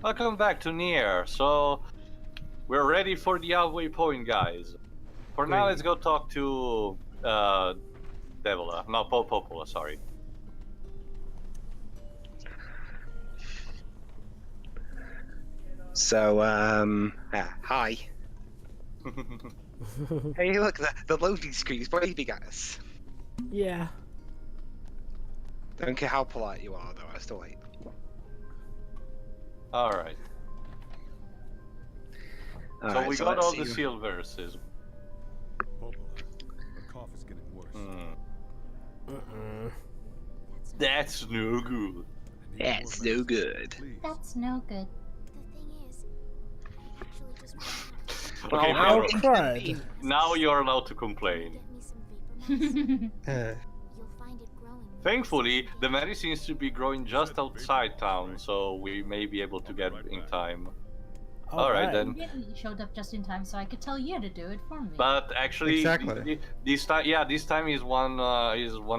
Welcome back to NieR. So, we're ready for the halfway point, guys. For now, let's go talk to Devola. No, Popola, sorry. So, hi. Hey, look, the loading screen is waving at us. Yeah. Don't care how polite you are, though, I still wait. Alright. So we got all the silvers. Popola, the cough is getting worse. That's no good. That's no good. That's no good. Okay, Well, Pedro, now you're allowed to complain. Thankfully, the medicine seems to be growing just outside town, so we may be able to get in time. Alright then. You showed up just in time, so I could tell you to do it for me. But actually, Exactly. this time, this time is one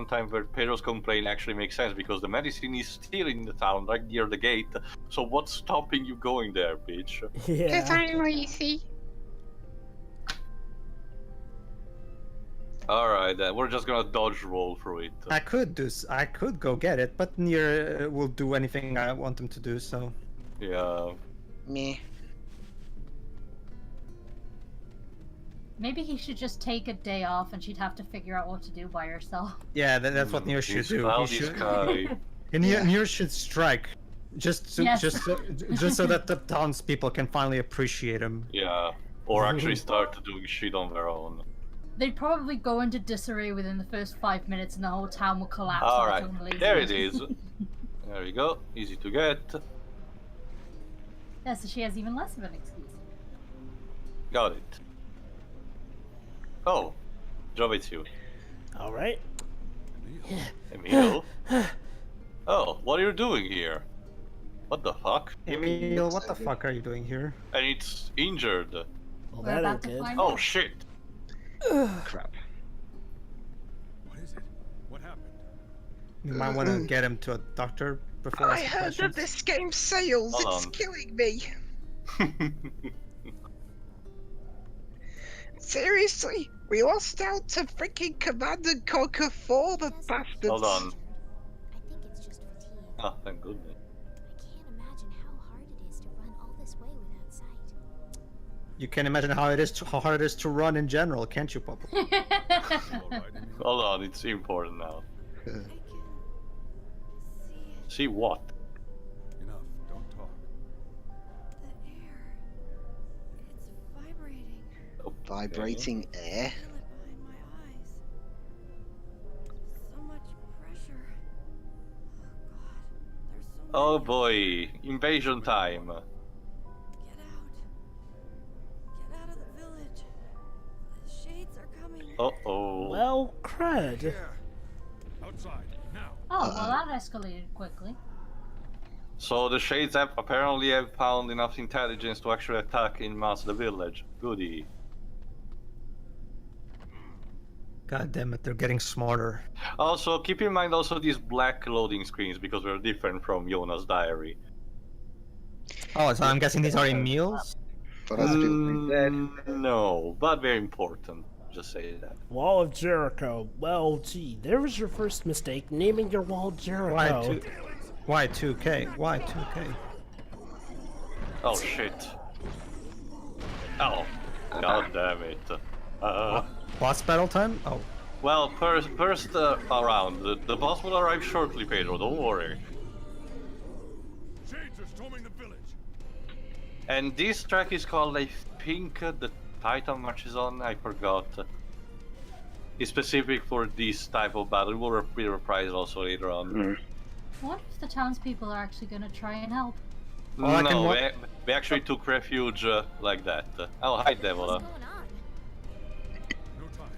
time where Pedro's complaint actually makes sense because the medicine is still in the town, right near the gate. So what's stopping you going there, bitch? Yeah. Because I'm lazy. Alright then, we're just gonna dodge roll through it. I could go get it, but NieR will do anything I want him to do. So Yeah. Meh. Maybe he should just take a day off and she'd have to figure out what to do by herself. yeah, that's what NieR should do. Well, He should, Sky. NieR should strike, just so that the townspeople can finally appreciate him. Yeah. Or actually start doing shit on their own. They'd probably go into disarray within the first 5 minutes and the whole town will collapse. Alright, there it is. There we go, easy to get. Yeah, so she has even less of an excuse. Got it. Oh, Joe, it's you. All right. Emil? Oh, what are you doing here? What the fuck? Emil, what the fuck are you doing here? And it's injured. Well, We're that about ain't to good. find Oh out. shit. Crap. What is it? What happened? You might want to get him to a doctor before. I asking heard that questions. this game sails. Hold It's on. killing me. Seriously? We lost out to freaking Command and Conquer 4, the bastards. Hold on. I think it's just fatigue. Oh, thank goodness. I can't imagine how hard it is to run all this way without sight. You can imagine how hard it is to run in general, can't you, Papa? All right, Emil. Hold on, it's important now. I can see See what? Enough. Don't talk. the air. It's vibrating. Vibrating air? I feel it behind my eyes. So much pressure. Oh god. There's so Oh many. boy, invasion time. Get out. Get out of the village. The shades are coming. Uh-oh. Well, crud. Here. Outside. Now. Oh, well that escalated quickly. So the Shades have apparently have found enough intelligence to actually attack in mass the village. Goody. God damn it, they're getting smarter. Also, keep in mind also these black loading screens because they're different from Yona's diary. Oh, so I'm guessing these are Emil's? But that's been dead. No, but very important. Just say that. Wall of Jericho. Well, gee, there was your first mistake, naming your wall Jericho. Why 2K? Why 2K? Oh shit. Oh, god damn it. Boss battle time? Oh. Well, first around. The boss will arrive shortly, Pedro. Don't worry. Shades are storming the village. And this track is called, I think, the Titan marches on. I forgot. It's specific for this type of battle. It will be reprised also later on. What if the townspeople are actually going to try and help? Well, I can No, wa- we actually took refuge like that. Oh, hi, Devola. What's going on? No time.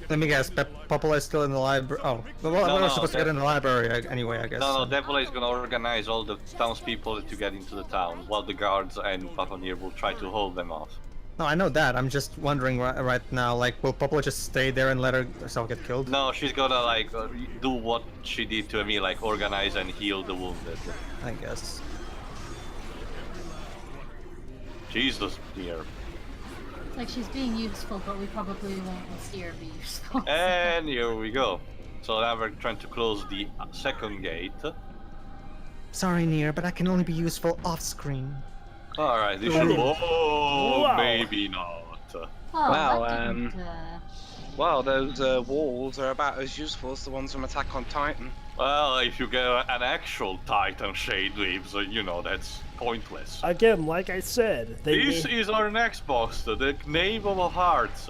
Let me guess, Popola is still in the library. Oh, well, we're supposed to get in the library anyway, I guess. No, Devola is gonna organize all the townspeople to get into the town, while the guards and Papa NieR will try to hold them off. No, I know that. I'm just wondering right now, like, will Popola just stay there and let herself get killed? No, she's gonna like do what she did to me, like organize and heal the wounded. I guess. Jesus, NieR. Like, she's being useful, but we probably won't see her be useful. And here we go. So now we're trying to close the second gate. Sorry, NieR, but I can only be useful off-screen. Alright, this should... Oh, Wow. maybe not. Oh, Well, that didn't, Well, those walls are about as useful as the ones from Attack on Titan. Well, if you get an actual Titan Shade Leaves, you know, that's pointless. Again, like I said, This is our next boss, the Knave of Hearts.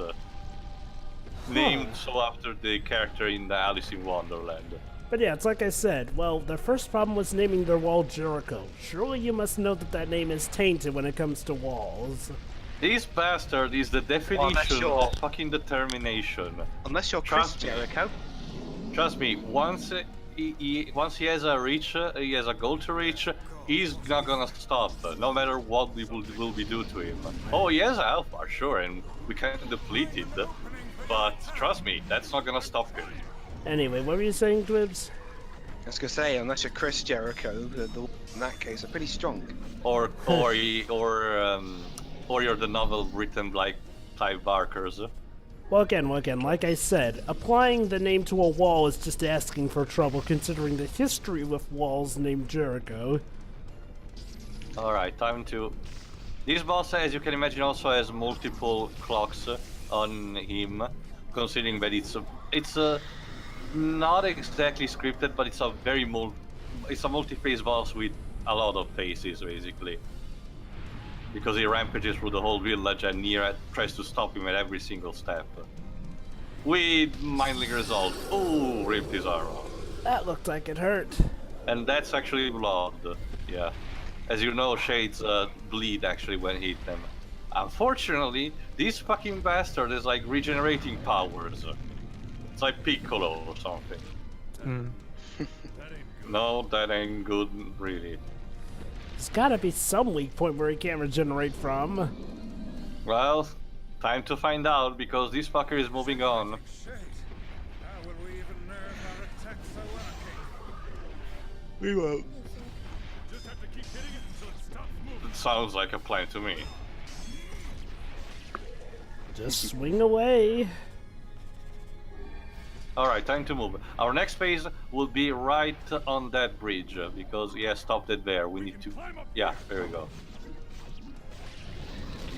Named so after the character in the Alice in Wonderland. But yeah, it's like I said. Well, their first problem was naming their wall Jericho. Surely you must know that that name is tainted when it comes to walls. This bastard is the definition of fucking determination. Unless you're Chris Trust me. Jericho. Trust me, once he has a reach, he has a goal to reach, he's not gonna stop, no matter what we will be do to him. Oh, he has alpha, sure, and we can deplete it, but trust me, that's not gonna stop him. Anyway, what were you saying, Glibs? I was gonna say, unless you're Chris Jericho, the in that case are pretty strong. Or you're the novel written by Clive Barker's. Well, again, like I said, applying the name to a wall is just asking for trouble, considering the history with walls named Jericho. Alright, time to... This boss, as you can imagine, also has multiple clocks on him, considering that it's not exactly scripted, but it's a very multi-phase boss with a lot of phases, basically. Because he rampages through the whole village and NieR tries to stop him at every single step. With mindling result. Ooh, ripped his arm off. That looked like it hurt. And that's actually blood. Yeah. As you know, shades bleed actually when hit them. Unfortunately, this fucking bastard is like regenerating powers. It's like Piccolo or something. No, that ain't good, really. There's gotta be some weak point where he can't regenerate from. Well, time to find out, because this fucker is moving on. Shade. How will we even nerve our attacks so working? We won't. Just have to keep hitting it until it stops moving. It sounds like a plan to me. Just swing away. Alright, time to move. Our next phase will be right on that bridge, because he has stopped it there. We need to... Yeah, there we go.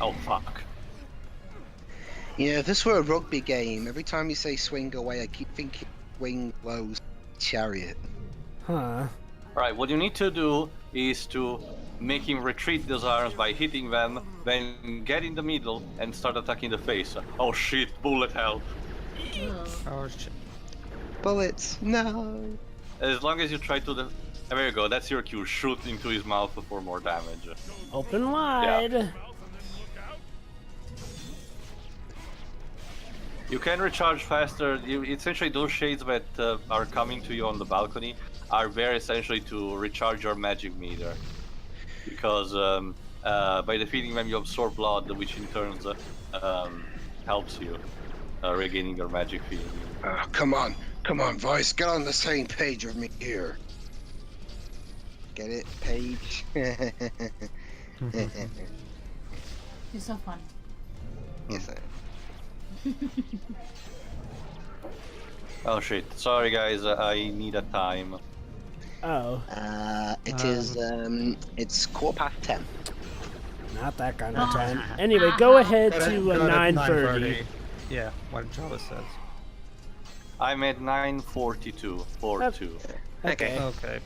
Oh, fuck. Yeah, if this were a rugby game, every time you say swing away, I keep thinking swing lows chariot. Huh. Alright, what you need to do is to make him retreat those arms by hitting them, then get in the middle and start attacking the face. Oh shit, bullet hell. ugh. Oh shit. Bullets, no. As long as you try to... There you go, that's your cue. Shoot into his mouth for more damage. Open wide. You can recharge faster. Essentially, those shades that are coming to you on the balcony are there essentially to recharge your magic meter. Because by defeating them, you absorb blood, which in turn helps you regaining your magic field. Come on, Vice, get on the same page with me here. Get it, Page? You're so funny. Yes, I am. Oh shit! Sorry guys, I need a time. Oh, It is, it's 10:15. not that kind of time. Anyway, go ahead to 9:30. Yeah, what Java says. I'm at 9:42. 42. Okay. Okay.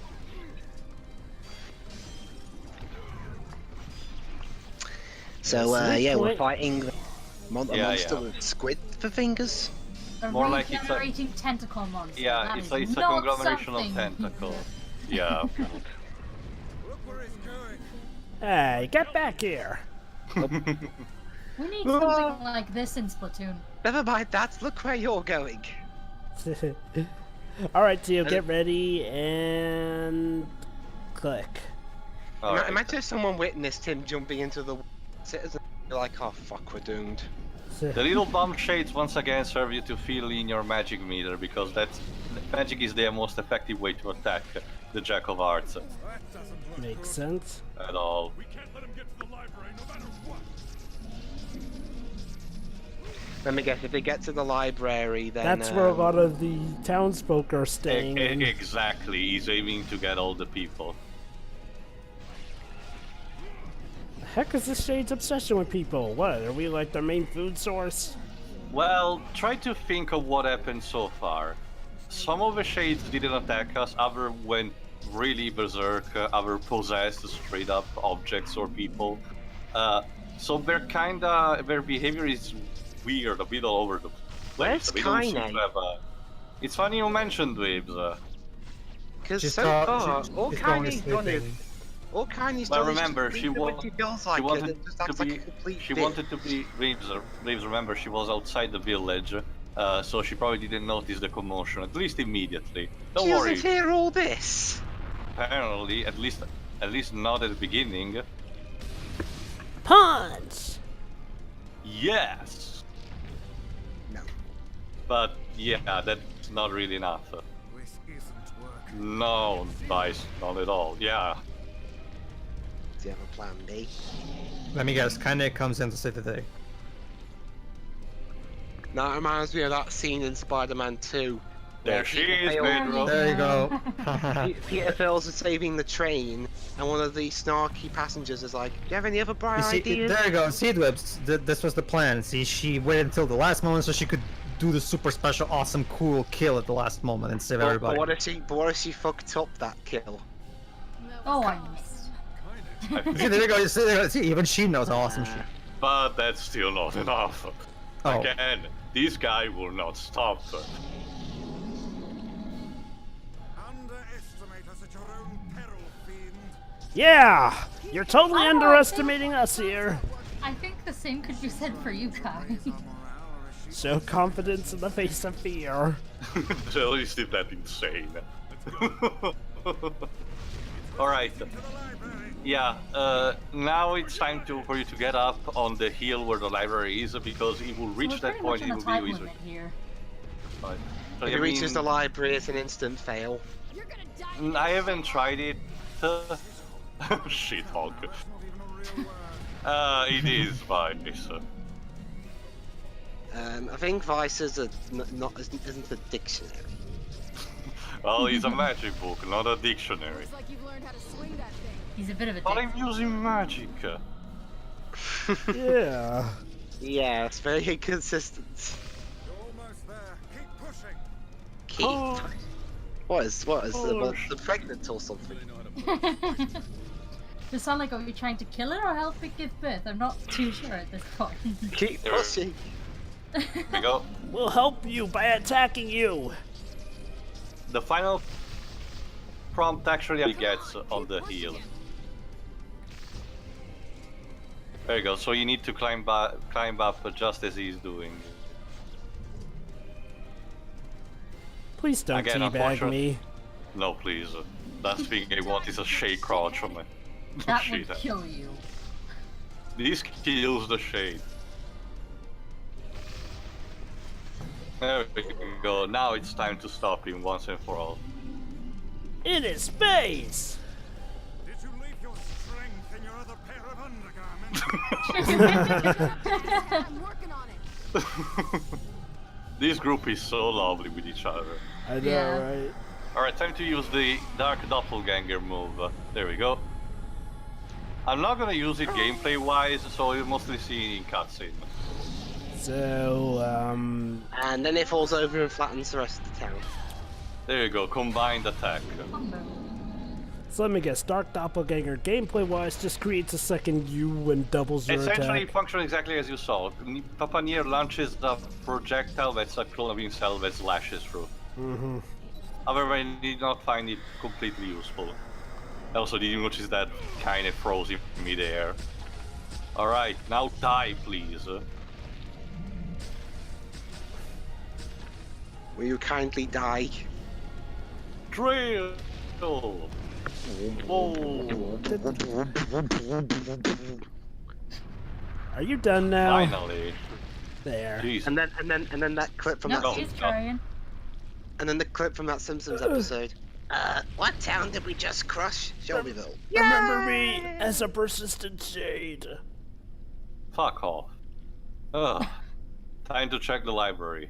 So, Yes, yeah, we're point. fighting a monster Yeah. with squid for fingers. A More like it's a- regenerating tentacle monster. Yeah, That it's is like it's a not conglomeration something. of tentacles. Yeah. Look where he's going. Hey, get back here. We need something like this in Splatoon. Never mind that, look where you're going. Alright, Tio, get ready and click. Alright. Imagine if someone witnessed him jumping into the citizen. You're like, oh fuck, we're doomed. The little bomb shades once again serve you to fill in your magic meter, because magic is the most effective way to attack the Jack of Hearts That doesn't look Makes sense. at all. We can't let him get to the library no matter what. Let me guess, if they get to the library, then... That's where a lot of the townsfolk are staying. Exactly, he's aiming to get all the people. The heck is this Shade's obsession with people? What, are we like their main food source? Well, try to think of what happened so far. Some of the shades didn't attack us, other went really berserk, other possessed straight up objects or people. So their behavior is weird, a bit all over the place. Where's They don't seem to Kaine? have It's funny you mentioned waves. Because She's so got- far, she's all going to Kaine's done is... sleeping. All Kaine's Well, done remember, is she just wa- when she feels like she it, wanted it just to acts like be. a complete She dick. wanted to be Waves. Remember, she was outside the village, so she probably didn't notice the commotion, at least immediately. Don't She worry. doesn't hear all this. Apparently, at least not at the beginning. Punch! Yes. No. But yeah, that's not really enough. This isn't working. No, Vice, not at all. Yeah. Do you have a plan B? Let me guess, Kaine comes in to save the day. That reminds me of that scene in Spider-Man 2. There where she Peter is, fails- Pedro. There you go. Peter fails at saving the train, and one of the snarky passengers is like, "Do you have any other bright You see, ideas?" there you go, Seedwebs. This was the plan. See, she waited until the last moment so she could do the super special, awesome, cool kill at the last moment and save But everybody. what if she fucked up that kill? Oh, I missed. See, there you go. See, even she knows how awesome she is. But that's still not enough. Oh. Again, this guy will not stop. Underestimate us at your own peril, fiend. Yeah! You're totally underestimating us here. I think the same could be said for you, Kai. Show confidence in the face of fear. So is it that insane? Alright. Yeah, now it's time for you to get up on the hill where the library is, because he will reach We're that pretty point, much he on will a time be easy. limit here. Right. So, If I he reaches the mean, library, it's an instant fail. I haven't tried it. Shit hog. It is Vice. I think Vice is isn't a dictionary. Well, it's a magic book, not a dictionary. Looks like you've learned how to swing that thing. He's a bit of a But dick. I'm using magic. Yeah. Yeah, it's very inconsistent. You're almost there. Keep pushing. Keep. Oh. What is Oh, the pregnant or something? Does it sound like are you trying to kill it or help it give birth? I'm not too sure at this point. Keep There. pushing. Here we go. We'll help you by attacking you. The final prompt actually gets on the hill. There you go. So you need to climb up just as he's doing. Please don't Again, teabag unfortunately- me. No, please. Last thing I want is a shade crouch on my That shit. would kill you. This kills the shade. There we go. Now it's time to stop him once and for all. It is space. Did you leave your strength in your other pair of undergarments? I'm working on it. This group is so lovely with each other. I know, Yeah. right? Alright, time to use the Dark Doppelganger move. There we go. I'm not gonna use it gameplay wise, so you'll mostly see it in cutscene. So, And then it falls over and flattens the rest of the town. There you go, combined attack. so let me guess. Dark Doppelganger, gameplay-wise, just creates a second U and doubles your Essentially attack. functions exactly as you saw. Papa NieR launches a projectile that's a clone of himself that slashes through. Mm-hmm. However, I did not find it completely useful. I also didn't notice that kinda froze in midair. Alright, now die please. Will you kindly die? Drill! Oh. Are you done now? Finally. There. Jeez. And then that clip from No, that he's Sim- trying. and then the clip from that Simpsons episode. What town did we just crush? Shelbyville. Remember me as a persistent shade. Fuck off. Ugh. Time to check the library.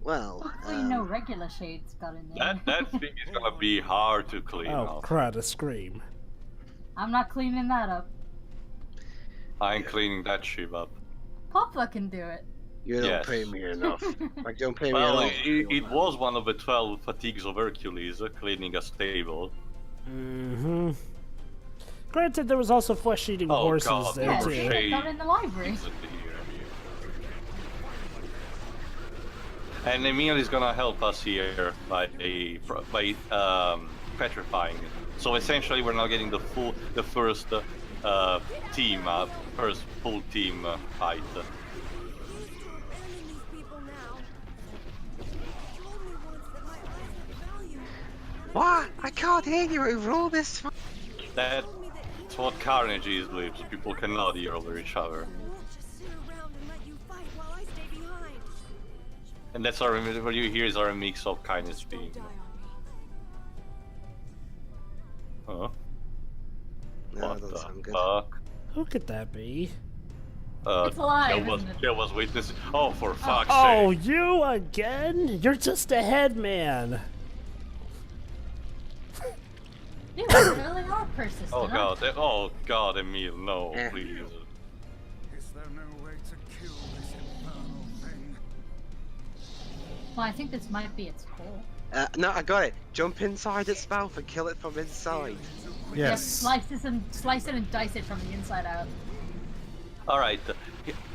Well, Hopefully no regular shades got in there. That thing is gonna be hard to clean Oh, off. crud, a scream. I'm not cleaning that up. I ain't cleaning that shit up. Papa can do it. you don't Yes. pay me enough. Like, you don't pay me Well, enough. it was one of the 12 fatigues of Hercules, cleaning a stable. Mm-hmm. Granted, there was also flesh-eating Oh, horses God, there, Yeah, Or see, too. shade. got in the library. Isn't here. And Emil is gonna help us here by petrifying it. So essentially, we're now getting the first team, first full team fight. What? I can't hear you over all this. That's what Carnage is, Lips. People cannot hear over each other. And that's our, what you hear is our mix of kindness being. Huh? No, What it doesn't the sound good. fuck? Who could that be? It's alive, isn't it? There was witness. Oh, for fuck's Oh, sake! you again? You're just a head man. You really are persistent. Oh huh? god! Oh god, Emil, no, Eh. please. Is there no way to kill this infernal thing? Well, I think this might be its goal. No, I got it. Jump inside its mouth and kill it from inside. Yeah, Yes. slice it and dice it from the inside out. Alright,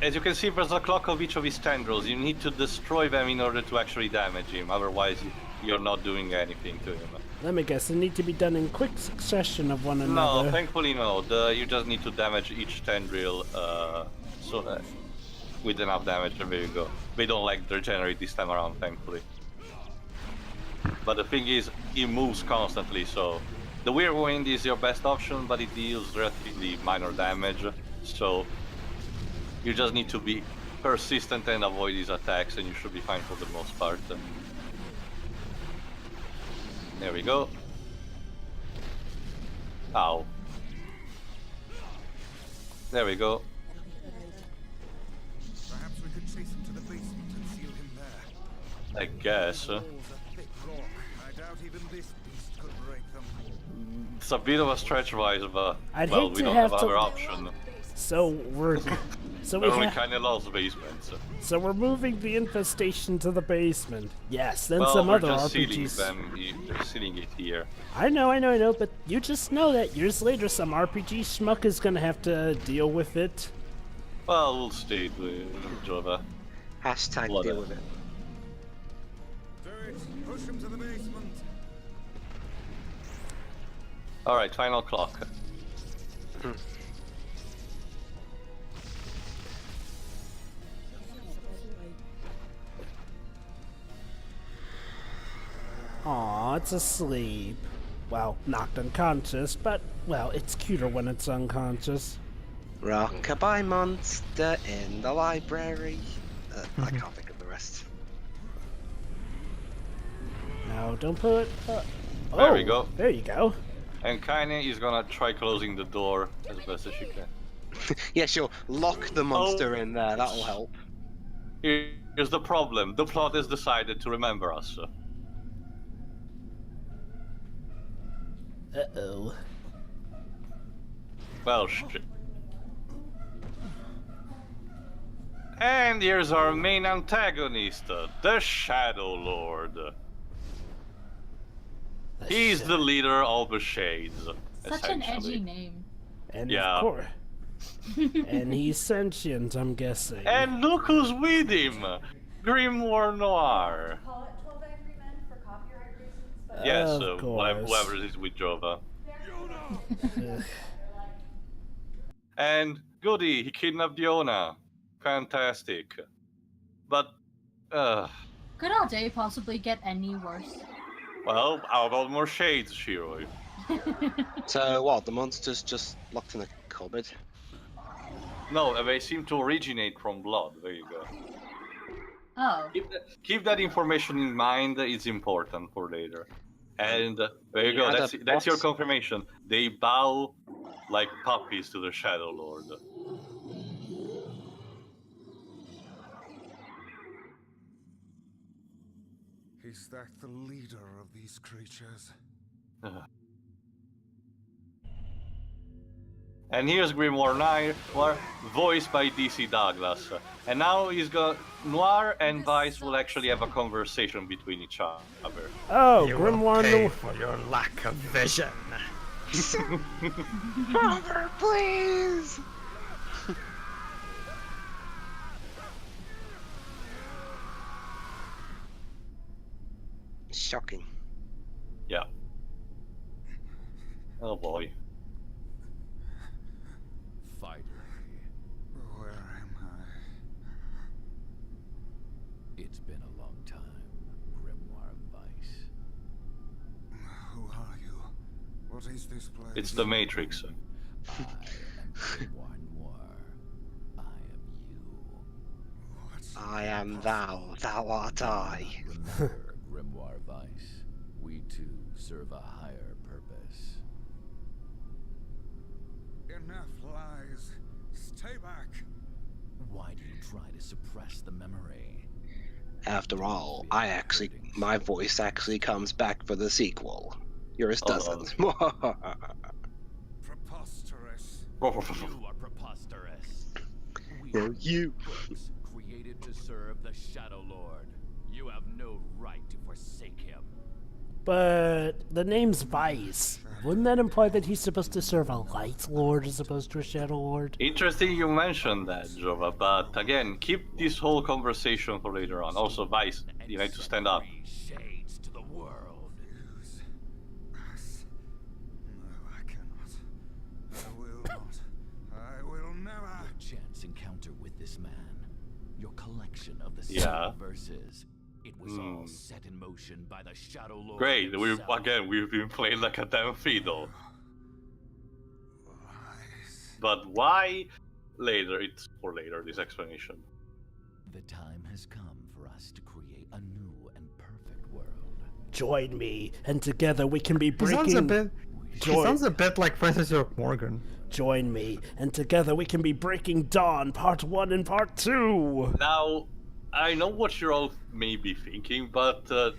as you can see, there's a clock of each of his tendrils. You need to destroy them in order to actually damage him, otherwise you're not doing anything to him. Let me guess, it need to be done in quick succession of one No, another. thankfully no. You just need to damage each tendril with enough damage, and there you go. They don't like regenerate this time around, thankfully. But the thing is, it moves constantly, so the Whirlwind is your best option, but it deals relatively minor damage, so you just need to be persistent and avoid these attacks, and you should be fine for the most part. There we go. Ow. There we go. Perhaps we could chase him to the basement and seal him there. I guess. Walls are thick rock. I doubt even this beast could break them. It's a bit of a stretch, wise, but I'd well, hate we to don't have have to- other option. So we're so We we only ha- kind of lost the basement. so we're moving the infestation to the basement. Yes, then Well, some we're other just RPGs. sealing it here. I know, but you just know that years later some RPG schmuck is gonna have to deal with it. Well, we'll stay with Jova. Hashtag Blood deal out. with it. Do it. Push him to the basement. Alright, final clock. Aw, it's asleep. Well, knocked unconscious, but, well, it's cuter when it's unconscious. Rockabye monster in the library. I can't think of the rest. No, don't put. There we go. There you go. And Kaine is gonna try closing the door as best as she can. Yeah, sure. Lock the monster in there. That'll help. Here's the problem. The plot has decided to remember us. Uh-oh. Well, shit. And here's our main antagonist, the Shadow Lord. He's the leader of the Shades. Such an edgy essentially. name. And Yeah. of course. And he's sentient, I'm guessing. And look who's with him! Grimoire Noir. Call it 12 Angry Men for copyright reasons, but Yes, Of course. whoever is with Jova. Ugh. And goody, he kidnapped Diona. Fantastic. But, Could our day possibly get any worse? well, how about more shades, Shiroi? So what? The monster's just locked in a cupboard. No, they seem to originate from blood. There you go. Oh. Keep that information in mind. It's important for later. And there you go. Yeah, That's your boss. confirmation. They bow like puppies to the Shadow Lord. Is that the leader of these creatures? And here's Grimoire Noir, voiced by DC Douglas. And now he's got Noir and Vice will actually have a conversation between each other. Oh, You Grimoire will pay Noir. for your lack of vision. Father, please! Shocking. Yeah. Oh boy. Finally, Where am I? it's been a long time, Grimoire Vice. Who are you? What is this place? It's the Matrix. I am Grimoire Noir. I am you. What? I am thou, thou art I. Remember, Grimoire Vice, we too serve a higher purpose. Enough lies. Stay back. Why do you try to suppress the memory? After all, my voice actually comes back for the sequel. Yours doesn't. Preposterous. You are preposterous. We No, are you. books created to serve the Shadow Lord. You have no right to forsake him. But the name's Vice. Wouldn't that imply that he's supposed to serve a Light Lord as opposed to a Shadow Lord? Interesting you mentioned that, Jova, but again, keep this whole conversation for later on. Also, Vice, you need to stand up. Three shades to the world. Use us. No, I cannot. I will not. I will never. Your chance encounter with this man. Your collection of the Yeah. seven verses. It was all set in motion by the Shadow Lord. Great, himself. we've been playing like a damn fiddle. Lies. But why later? It's for later, this explanation. The time has come for us to create a new and perfect world. Join me, and together we can be He sounds breaking... a bit like Francis York Morgan. Join me, and together we can be breaking Dawn Part 1 and Part 2! Now, I know what you're all maybe thinking, but to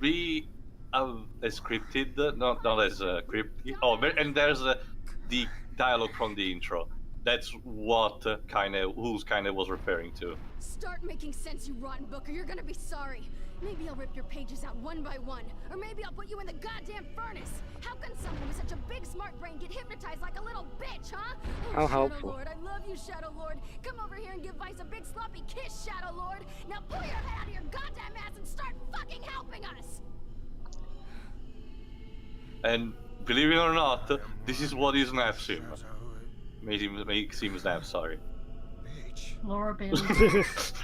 be scripted, not as scripted. Oh, and there's the dialogue from the intro. That's what who's kind of was referring to. Start making sense, you rotten book, or you're gonna be sorry. Maybe I'll rip your pages out one by one, or maybe I'll put you in the goddamn furnace. How can someone with such a big smart brain get hypnotized like a little bitch, huh? How Shadow helpful. Lord, I love you, Shadow Lord. Come over here and give Vice a big sloppy kiss, Shadow Lord. Now pull your head out of your goddamn ass and start fucking helping us. And believe it or not, this is what he snaps him. Makes him snap, sorry. Bitch. Laura Bailey. Exist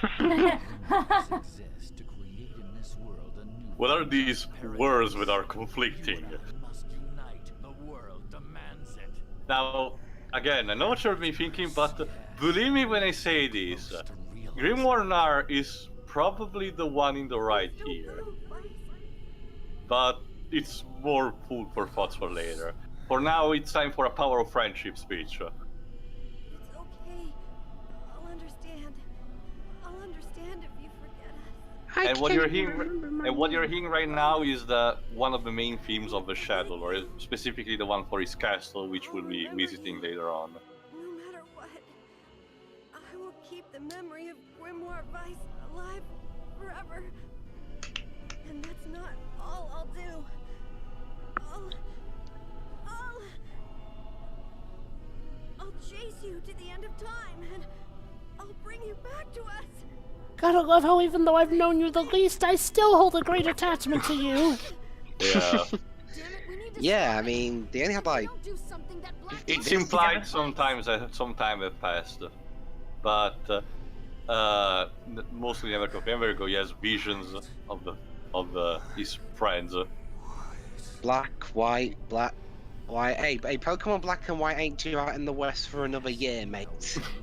to create in this world a new. What are these words that are conflicting? Must unite. The world demands it. Now, again, I know what you've been thinking, but believe me when I say this. Grimoire Noir is probably the one in the right here. But it's more food for thoughts for later. For now, it's time for a power of friendship speech. It's okay. I'll understand. I'll understand if you forget us. And what you're hearing right now is one of the main themes of the Shadow Lord, specifically the one for his castle, which we'll be visiting later on. No matter what, I will keep the memory of Grimoire Vice alive forever. And that's not all I'll do. I'll chase you to the end of time, and I'll bring you back to us. Gotta love how even though I've known you the least, I still hold a great attachment to you. Yeah. Damn it, we need to Yeah, stop I mean, they only have like... Don't do something that Black It's Scrawl- implied sometimes that some time have passed, but mostly never confirmed. There we go. He has visions of his friends. Black, white. Hey, Pokemon Black and White ain't due out in the West for another year, mate.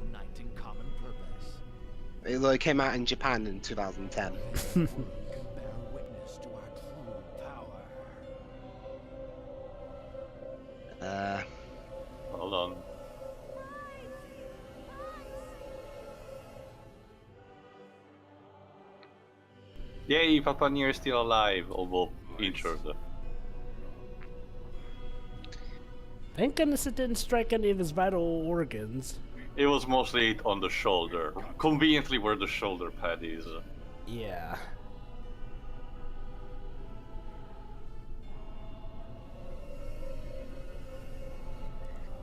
Unite in common purpose. It came out in Japan in 2010. Bear witness to our true power. Hold on. Yay, Papa NieR is still alive, although injured. Thank goodness it didn't strike any of his vital organs. It was mostly on the shoulder, conveniently where the shoulder pad is. Yeah.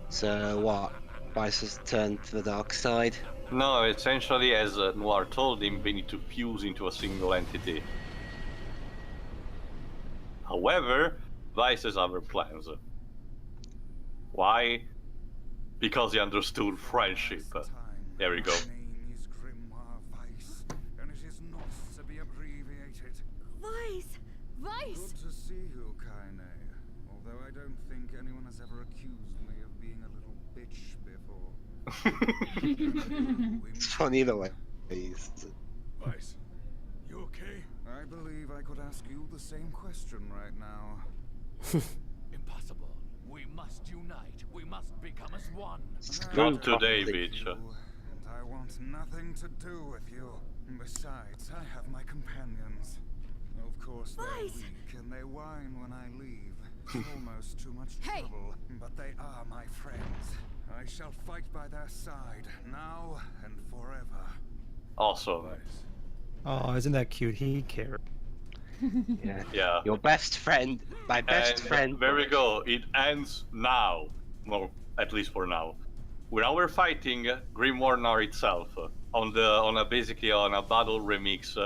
So what? Vice has turned to the dark side. No, essentially, as Noir told him, they need to fuse into a single entity. However, Vice has other plans. Why? Because he understood friendship. There we go. My name is Grimoire Vice, and it is not to be abbreviated. Vice! Vice! Good to see you, Kaine. Although I don't think anyone has ever accused me of being a little bitch before. It's funny the way he's... Vice, you okay? I believe I could ask you the same question right now. Impossible. We must unite. We must become as one. Not today, bitch. And I want nothing to do with you. Besides, I have my companions. Of course, they're Vice! weak and they whine when I leave. It's almost too much Hey! trouble, but they are my friends. I shall fight by their side, now and forever. Awesome. Oh, isn't that cute? He cared. Yeah. Yeah. Your best friend, my best And friend. there we go. It ends now. Well, at least for now. We're fighting Grimoire Noir itself on a battle remix.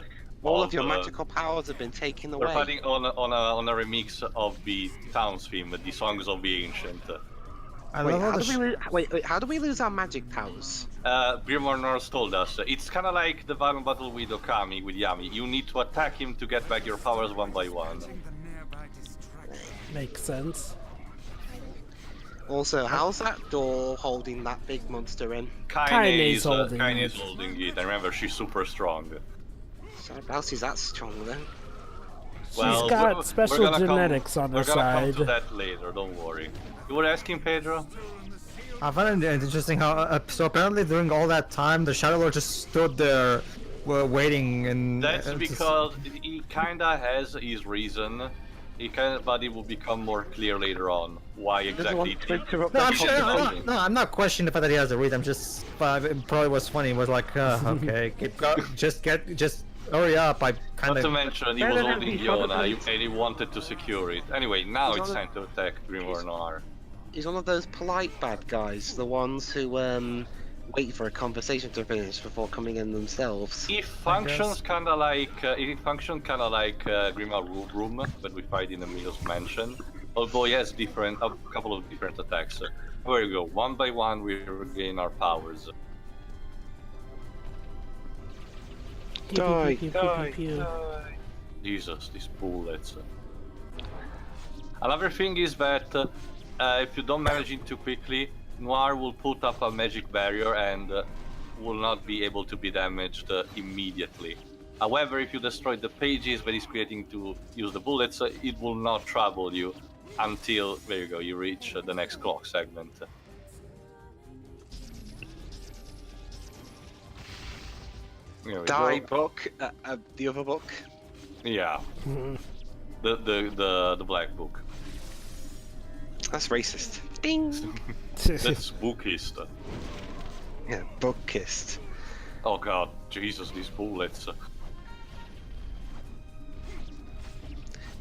All of your magical powers have been taken away. We're fighting on a remix of the town's theme, the Songs of the Ancient. Wait, how do we lose our magic powers? Grimoire Noir told us it's kind of like the final battle with Okami, with Yami. You need to attack him to get back your powers one by one. Makes sense. Also, how's that door holding that big monster in? Kaine is holding holding it. And remember, she's super strong. So how else is that strong then? Well, She's got we're special gonna genetics on her We're gonna come side. to that later. Don't worry. You were asking, Pedro? I find it interesting how so apparently during all that time the Shadow Lord just stood there, waiting and. That's because he kinda has his reason. But it will become more clear later on why exactly. No, I'm not questioning the fact that he has a read. I'm just, it probably was funny. It was like, okay, just hurry up. I kind Not of. to mention, he was holding Yona and he wanted to secure it. Anyway, now it's time to attack Grimoire Noir. He's one of those polite bad guys, the ones who wait for a conversation to finish before coming in themselves. He functions kind of like Grimoire Room that we fight in the Milos Mansion. Although he has a couple of different attacks. There you go. One by one, we regain our powers. Die, Pew, pew, pew, die, pew, pew. die. Jesus, these bullets. Another thing is that if you don't manage it too quickly, Noir will put up a magic barrier and will not be able to be damaged immediately. However, if you destroy the pages that he's creating to use the bullets, it will not trouble you until, there you go, you reach the next clock segment. Here we Die go. book, the other book. Yeah. The black book. That's racist. Ding. That's bookist. Yeah, bookist. Oh god, Jesus, these bullets.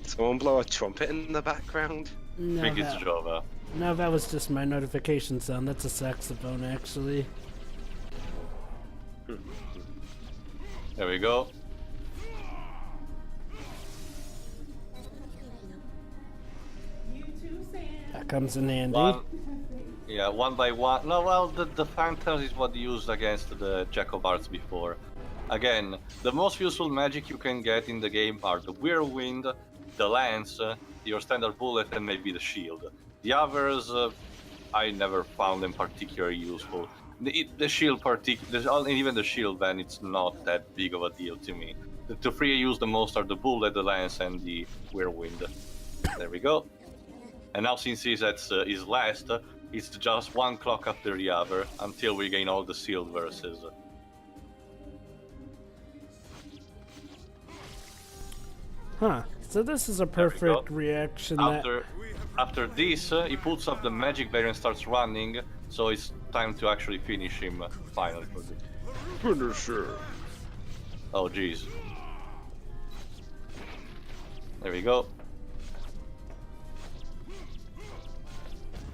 Someone blow a trumpet in the background. I No, think it's that, Java. no, that was just my notification sound. That's a saxophone, actually. There we go. That comes in handy. One by one. No, well, the Phantoms is what used against the Jack of Hearts before. Again, the most useful magic you can get in the game are the Whirlwind, the Lance, your standard bullet, and maybe the shield. The others, I never found them particularly useful. The shield, even the shield, then it's not that big of a deal to me. The three I use the most are the bullet, the lance, and the Whirlwind. There we go. And now since he's at his last, it's just one clock after the other until we gain all the sealed verses. Huh. So this is a perfect reaction that... After this, he puts up the magic barrier and starts running, so it's time to actually finish him finally for this. Finisher. Oh jeez. There we go.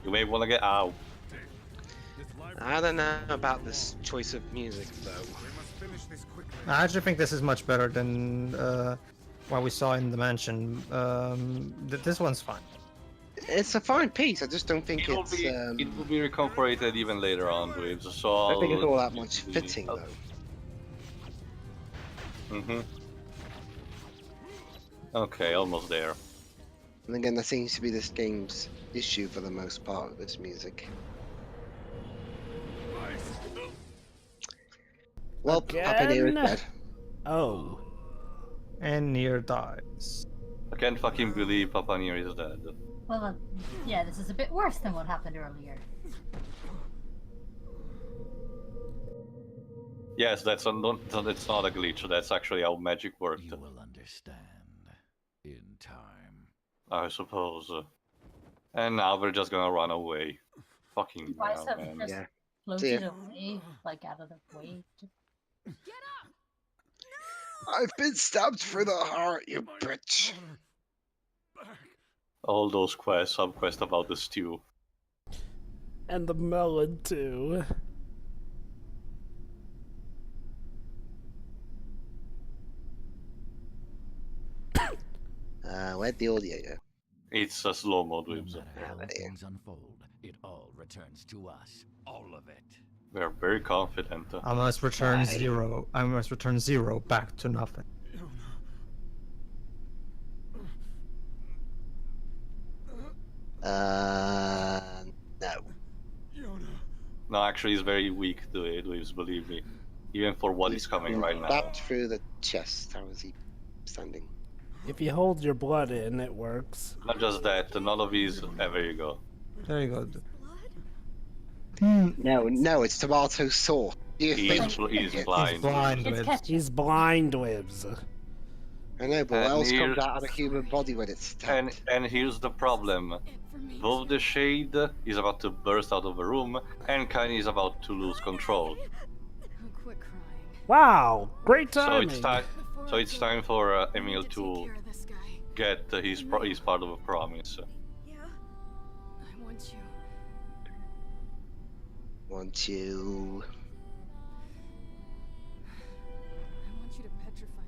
You may want to get out. I don't know about this choice of music though. I actually think this is much better than what we saw in the mansion. This one's fine. It's a fine piece. I just don't think It will be recuperated even later on, waves. So I don't think it's all that much fitting though. Okay, almost there. And again, that seems to be this game's issue for the most part with this music. Well, Papa NieR is dead. Oh. And NieR dies. I can't fucking believe Papa NieR is dead. Well, yeah, this is a bit worse than what happened earlier. Yes, that's not a glitch. That's actually how magic worked. You will understand in time. I suppose. And now we're just gonna run away. Fucking You guys have man. just floated away, like out of the way. I've been stabbed through the heart, you bitch. All those quests, subquests about the stew. And the melon too. Where'd the audio go? It's a slow mode with No matter how things unfold, it all returns to us. All of it. We're very confident. I must return zero. I must return zero back to nothing. No. No, actually, he's very weak to it, Luis, believe me. Even for what is coming right now. Stabbed through the chest. How is he standing? If you hold your blood in, it works. Not just that, none of these. There you go. There you go. No, it's tomato sauce. He's blind. He's blind, Wibs. I know, but what And else comes here's- out of a human body when it's stabbed? And here's the problem. Both the Shade is about to burst out of the room, and Kaini is about to lose control. Quit crying. Wow, great So timing. it's time for Emil to get his part of a promise. I want you. Want you? I want you to petrify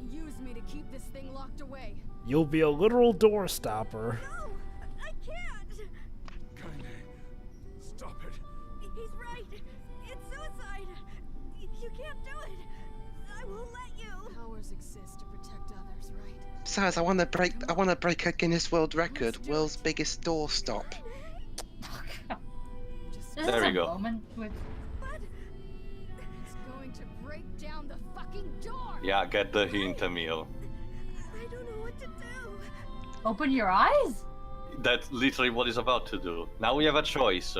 me. Use me to keep this thing locked away. You'll be a literal door stopper. No, I can't. Stop it. He's right. It's suicide. You can't do it. I won't let you. Powers exist to protect others, right? Besides, I want to break a Guinness World Record, world's biggest door stop. This There is we a go. moment with... It's going to break down the fucking door. Yeah, get the hint, Emil. I don't know what to do. Open your eyes? That's literally what he's about to do. Now we have a choice.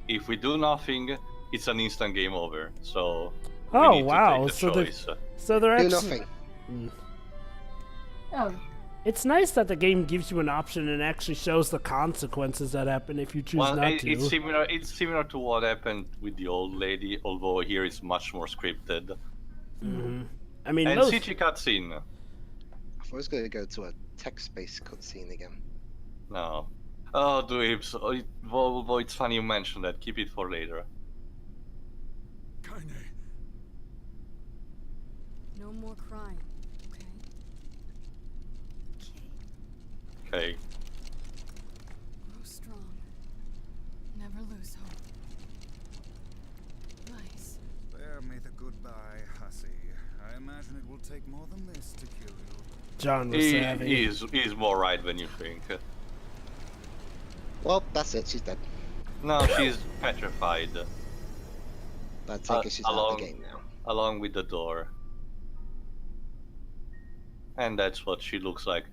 If we do nothing, it's an instant game over. So we Oh need wow! to take So the they're choice. actually. Do nothing. Oh, It's nice that the game gives you an option and actually shows the consequences that happen if you choose Well, not to. it's similar. It's similar to what happened with the old lady, although here it's much more scripted. I mean, And most... CG cutscene. I was going to go to a text-based cutscene again. No. Oh, Dweebs. Well, it's funny you mentioned that. Keep it for later. No more crying, okay? Okay. Grow strong. Never lose hope. Nice. Spare me the goodbye, hussy. I imagine it will take more than this to kill you. John was savvy. He's more right than you think. Well, that's it. She's dead. No, she's petrified. I take it she's out of the game now. Along with the door. And that's what she looks like.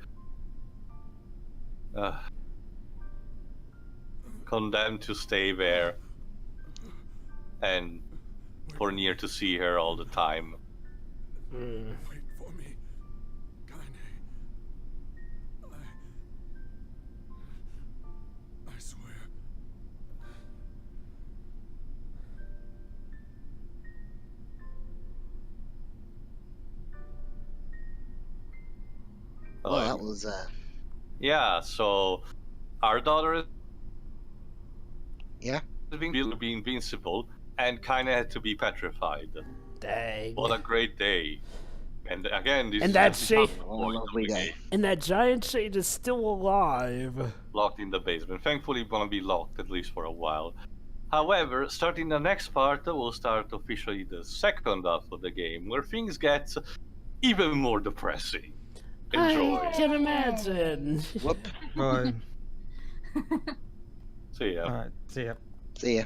Condemned to stay there. And for NieR to see her all the time. Wait for me. Oh, that was Yeah, so our daughter yeah. has been invincible and kind of had to be petrified. Dang. What a great day! And again, this And is that the shade. point of the game. And that giant shade is still alive. Locked in the basement. Thankfully, gonna be locked at least for a while. However, starting the next part, we'll start officially the second half of the game, where things get even more depressing. Enjoy. I can imagine. Whoop. Alright. See ya. Alright. See ya. See ya.